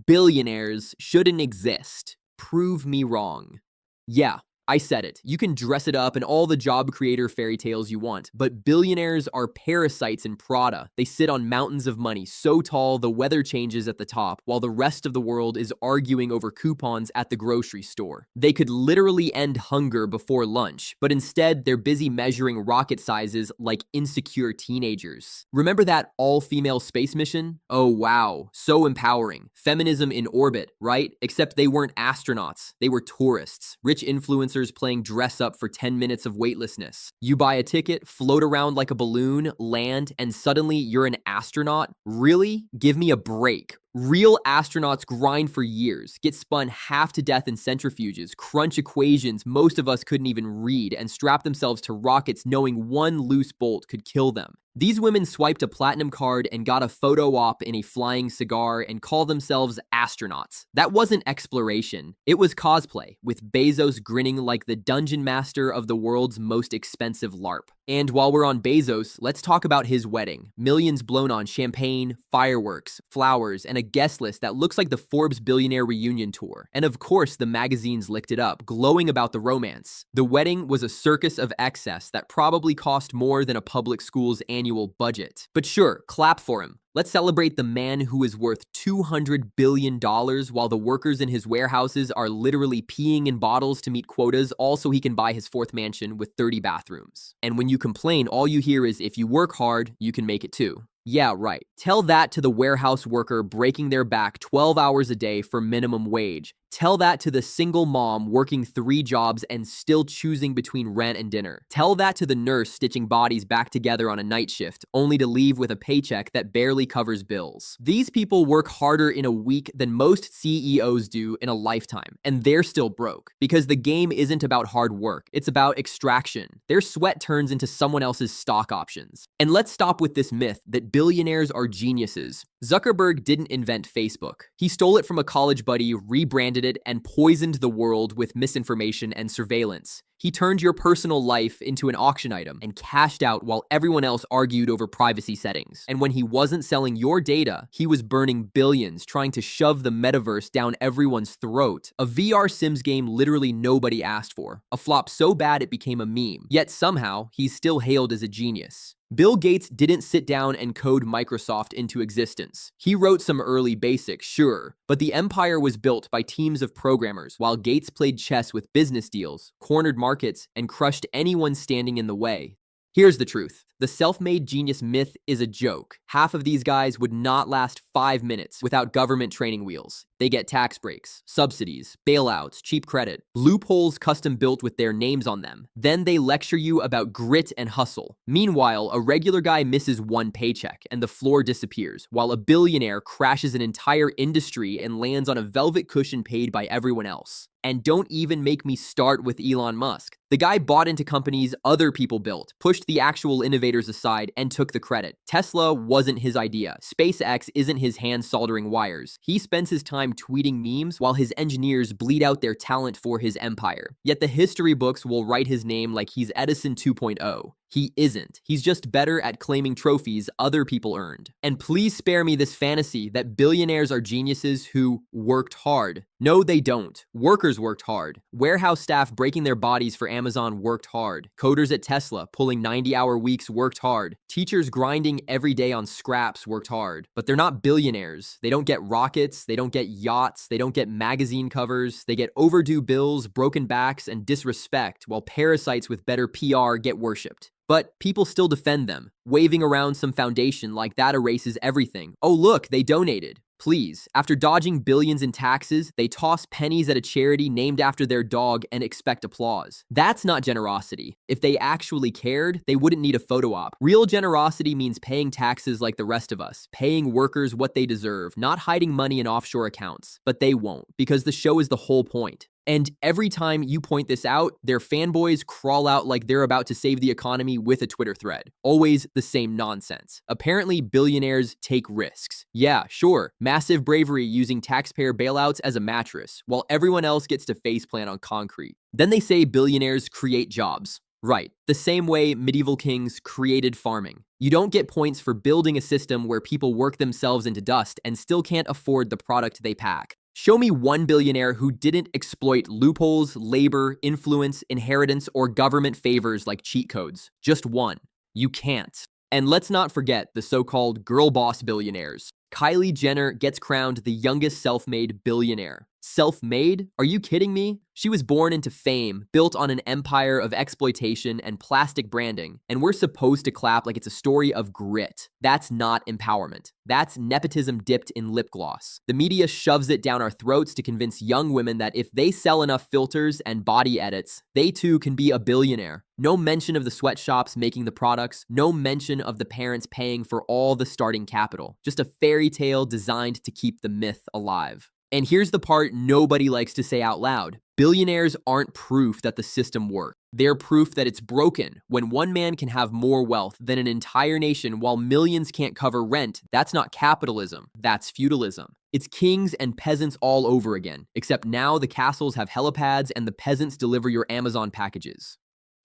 Billionaires shouldn't exist. Prove me wrong. Yeah, I said it. You can dress it up in all the job creator fairy tales you want, but billionaires are parasites in Prada. They sit on mountains of money so tall the weather changes at the top, while the rest of the world is arguing over coupons at the grocery store. They could literally end hunger before lunch, but instead they're busy measuring rocket sizes like insecure teenagers. Remember that all-female space mission? Oh wow, so empowering. Feminism in orbit, right? Except they weren't astronauts, they were tourists, rich influencers playing dress up for 10 minutes of weightlessness. You buy a ticket, float around like a balloon, land, and suddenly you're an astronaut? Really? Give me a break. Real astronauts grind for years, get spun half to death in centrifuges, crunch equations most of us couldn't even read, and strap themselves to rockets knowing one loose bolt could kill them. These women swiped a platinum card and got a photo op in a flying cigar and call themselves astronauts. That wasn't exploration. It was cosplay, with Bezos grinning like the dungeon master of the world's most expensive LARP. And while we're on Bezos, let's talk about his wedding. Millions blown on champagne, fireworks, flowers, and a guest list that looks like the Forbes Billionaire Reunion Tour. And of course, the magazines licked it up, glowing about the romance. The wedding was a circus of excess that probably cost more than a public school's annual budget. But sure, clap for him. Let's celebrate the man who is worth $200 billion while the workers in his warehouses are literally peeing in bottles to meet quotas, all so he can buy his fourth mansion with 30 bathrooms. And when you complain, all you hear is, if you work hard, you can make it too. Yeah, right. Tell that to the warehouse worker breaking their back 12 hours a day for minimum wage. Tell that to the single mom working 3 jobs and still choosing between rent and dinner. Tell that to the nurse stitching bodies back together on a night shift, only to leave with a paycheck that barely covers bills. These people work harder in a week than most CEOs do in a lifetime, and they're still broke. Because the game isn't about hard work, it's about extraction. Their sweat turns into someone else's stock options. And let's stop with this myth that billionaires are geniuses. Zuckerberg didn't invent Facebook. He stole it from a college buddy, rebranded it, and poisoned the world with misinformation and surveillance. He turned your personal life into an auction item and cashed out while everyone else argued over privacy settings. And when he wasn't selling your data, he was burning billions trying to shove the metaverse down everyone's throat. A VR Sims game literally nobody asked for. A flop so bad it became a meme. Yet somehow, he's still hailed as a genius. Bill Gates didn't sit down and code Microsoft into existence. He wrote some early basics, sure, but the empire was built by teams of programmers while Gates played chess with business deals, cornered markets, and crushed anyone standing in the way. Here's the truth. The self-made genius myth is a joke. Half of these guys would not last 5 minutes without government training wheels. They get tax breaks, subsidies, bailouts, cheap credit, loopholes custom built with their names on them. Then they lecture you about grit and hustle. Meanwhile, a regular guy misses one paycheck and the floor disappears, while a billionaire crashes an entire industry and lands on a velvet cushion paid by everyone else. And don't even make me start with Elon Musk. The guy bought into companies other people built, pushed the actual innovators aside, and took the credit. Tesla wasn't his idea. SpaceX isn't his hand soldering wires. He spends his time tweeting memes while his engineers bleed out their talent for his empire. Yet the history books will write his name like he's Edison 2.0. He isn't. He's just better at claiming trophies other people earned. And please spare me this fantasy that billionaires are geniuses who worked hard. No, they don't. Workers worked hard. Warehouse staff breaking their bodies for Amazon worked hard. Coders at Tesla pulling 90-hour weeks worked hard. Teachers grinding every day on scraps worked hard. But they're not billionaires. They don't get rockets. They don't get yachts. They don't get magazine covers. They get overdue bills, broken backs, and disrespect, while parasites with better PR get worshipped. But people still defend them, waving around some foundation like that erases everything. Oh look, they donated. Please, after dodging billions in taxes, they toss pennies at a charity named after their dog and expect applause. That's not generosity. If they actually cared, they wouldn't need a photo op. Real generosity means paying taxes like the rest of us, paying workers what they deserve, not hiding money in offshore accounts. But they won't, because the show is the whole point. And every time you point this out, their fanboys crawl out like they're about to save the economy with a Twitter thread. Always the same nonsense. Apparently, billionaires take risks. Yeah, sure, massive bravery using taxpayer bailouts as a mattress, while everyone else gets to faceplant on concrete. Then they say billionaires create jobs. Right, the same way medieval kings created farming. You don't get points for building a system where people work themselves into dust and still can't afford the product they pack. Show me one billionaire who didn't exploit loopholes, labor, influence, inheritance, or government favors like cheat codes. Just one. You can't. And let's not forget the so-called girl boss billionaires. Kylie Jenner gets crowned the youngest self-made billionaire. Self-made? Are you kidding me? She was born into fame, built on an empire of exploitation and plastic branding, and we're supposed to clap like it's a story of grit. That's not empowerment. That's nepotism dipped in lip gloss. The media shoves it down our throats to convince young women that if they sell enough filters and body edits, they too can be a billionaire. No mention of the sweatshops making the products, no mention of the parents paying for all the starting capital. Just a fairy tale designed to keep the myth alive. And here's the part nobody likes to say out loud. Billionaires aren't proof that the system works. They're proof that it's broken. When one man can have more wealth than an entire nation while millions can't cover rent, that's not capitalism, that's feudalism. It's kings and peasants all over again, except now the castles have helipads and the peasants deliver your Amazon packages.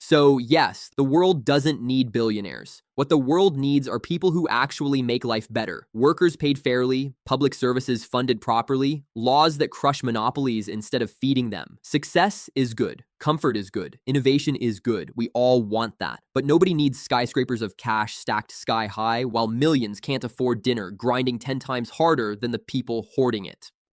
So yes, the world doesn't need billionaires. What the world needs are people who actually make life better. Workers paid fairly, public services funded properly, laws that crush monopolies instead of feeding them. Success is good. Comfort is good. Innovation is good. We all want that. But nobody needs skyscrapers of cash stacked sky high while millions can't afford dinner, grinding 10 times harder than the people hoarding it.